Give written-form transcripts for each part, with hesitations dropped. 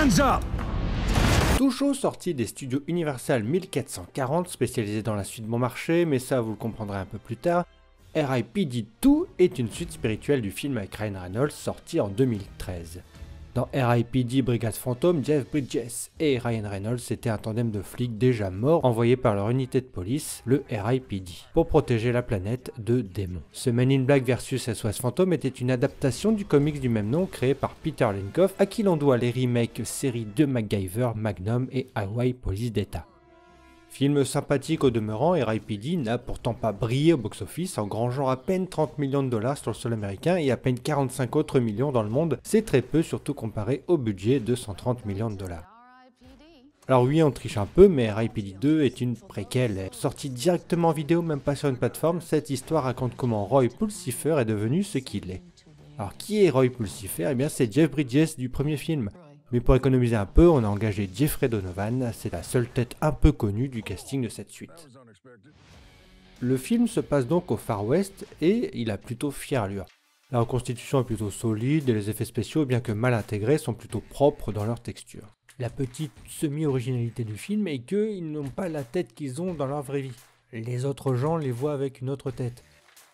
Hands up! Tout chaud sorti des studios Universal 1440, spécialisé dans la suite bon marché, mais ça vous le comprendrez un peu plus tard. R.I.P.D. 2 est une suite spirituelle du film avec Ryan Reynolds sorti en 2013. Dans R.I.P.D. Brigade Fantôme, Jeff Bridges et Ryan Reynolds étaient un tandem de flics déjà morts envoyés par leur unité de police, le R.I.P.D., pour protéger la planète de démons. Ce Men in Black vs SOS Fantôme était une adaptation du comics du même nom créé par Peter Linkoff, à qui l'on doit les remakes séries de MacGyver, Magnum et Hawaii Police d'État. Film sympathique au demeurant, R.I.P.D. n'a pourtant pas brillé au box-office, engrangeant à peine 30 millions de dollars sur le sol américain et à peine 45 autres millions dans le monde. C'est très peu, surtout comparé au budget de 130 millions de dollars. Alors oui, on triche un peu, mais R.I.P.D. 2 est une préquelle. Sortie directement en vidéo, même pas sur une plateforme, cette histoire raconte comment Roy Pulsifer est devenu ce qu'il est. Alors qui est Roy Pulsifer? Eh bien c'est Jeff Bridges du premier film. Mais pour économiser un peu, on a engagé Jeffrey Donovan, c'est la seule tête un peu connue du casting de cette suite. Le film se passe donc au Far West et il a plutôt fière allure. La reconstitution est plutôt solide et les effets spéciaux, bien que mal intégrés, sont plutôt propres dans leur texture. La petite semi-originalité du film est qu'ils n'ont pas la tête qu'ils ont dans leur vraie vie. Les autres gens les voient avec une autre tête.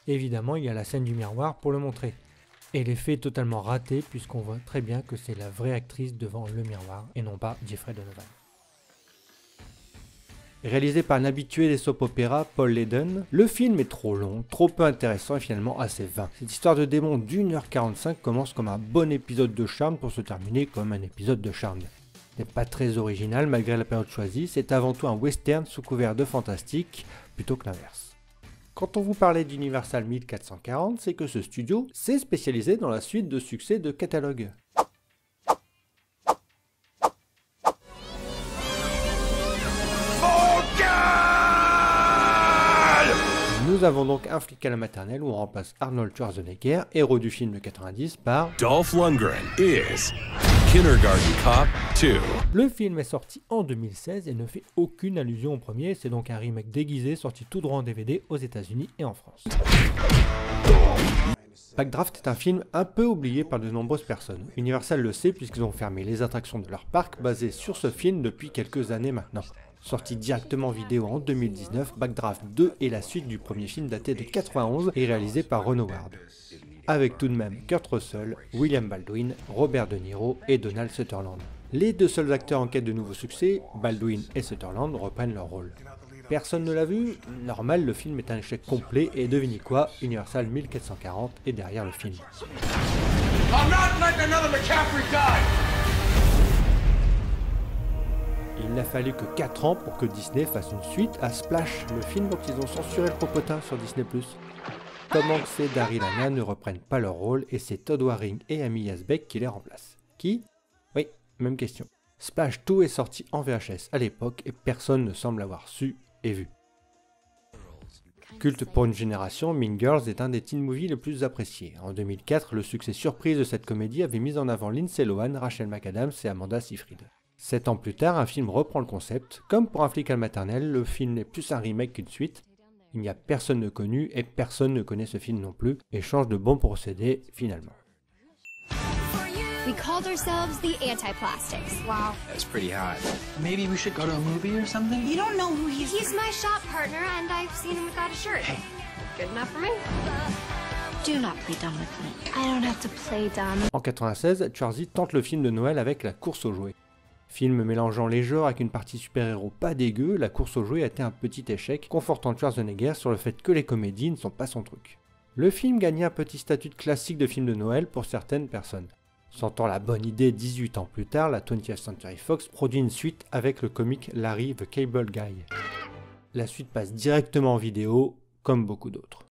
Évidemment, il y a la scène du miroir pour le montrer. Et l'effet est totalement raté puisqu'on voit très bien que c'est la vraie actrice devant le miroir et non pas Jeffrey Donovan. Réalisé par un habitué des soap-opéras, Paul Leyden, le film est trop long, trop peu intéressant et finalement assez vain. Cette histoire de démon d'1h45 commence comme un bon épisode de charme pour se terminer comme un épisode de charme. n'est pas très original malgré la période choisie, c'est avant tout un western sous couvert de fantastique plutôt que l'inverse. Quand on vous parlait d'Universal 1440, c'est que ce studio s'est spécialisé dans la suite de succès de catalogue. Nous avons donc un flic à la maternelle où on remplace Arnold Schwarzenegger, héros du film de 90, par Dolph Lundgren is Kindergarten Cop 2. Le film est sorti en 2016 et ne fait aucune allusion au premier, c'est donc un remake déguisé sorti tout droit en DVD aux États-Unis et en France. Backdraft est un film un peu oublié par de nombreuses personnes. Universal le sait puisqu'ils ont fermé les attractions de leur parc basées sur ce film depuis quelques années maintenant. Sorti directement en vidéo en 2019, Backdraft 2 est la suite du premier film daté de 91 et réalisé par Ron Howard. Avec tout de même Kurt Russell, William Baldwin, Robert De Niro et Donald Sutherland. Les deux seuls acteurs en quête de nouveau succès, Baldwin et Sutherland, reprennent leur rôle. Personne ne l'a vu? Normal, le film est un échec complet et devinez quoi, Universal 1440 est derrière le film. Il n'a fallu que 4 ans pour que Disney fasse une suite à Splash, le film dont ils ont censuré le popotin sur Disney+. Tom Hanks et Daryl Hannah ne reprennent pas leur rôle et c'est Todd Waring et Amy Asbeck qui les remplacent. Qui? Oui, même question. Splash 2 est sorti en VHS à l'époque et personne ne semble avoir su et vu. Culte pour une génération, Mean Girls est un des teen movies les plus appréciés. En 2004, le succès surprise de cette comédie avait mis en avant Lindsay Lohan, Rachel McAdams et Amanda Seyfried. 7 ans plus tard, un film reprend le concept. Comme pour un flic à la maternelle, le film n'est plus un remake qu'une suite. Il n'y a personne de connu et personne ne connaît ce film non plus et change de bon procédé finalement. We called ourselves the Anti-Plastics. Wow. That's pretty hot. Maybe we should go to a movie or something? You don't know who he is. He's my shop partner, and I've seen him without a shirt. Hey. Good enough for me? Do not play dumb with me. I don't have to play dumb. En 96, Schwarzy tente le film de Noël avec La course aux jouets. Film mélangeant les genres avec une partie super-héros pas dégueu, La course aux jouets a été un petit échec, confortant Schwarzenegger sur le fait que les comédies ne sont pas son truc. Le film gagnait un petit statut de classique de film de Noël pour certaines personnes. Sentant la bonne idée 18 ans plus tard, la 20th Century Fox produit une suite avec le comique Larry the Cable Guy. La suite passe directement en vidéo, comme beaucoup d'autres.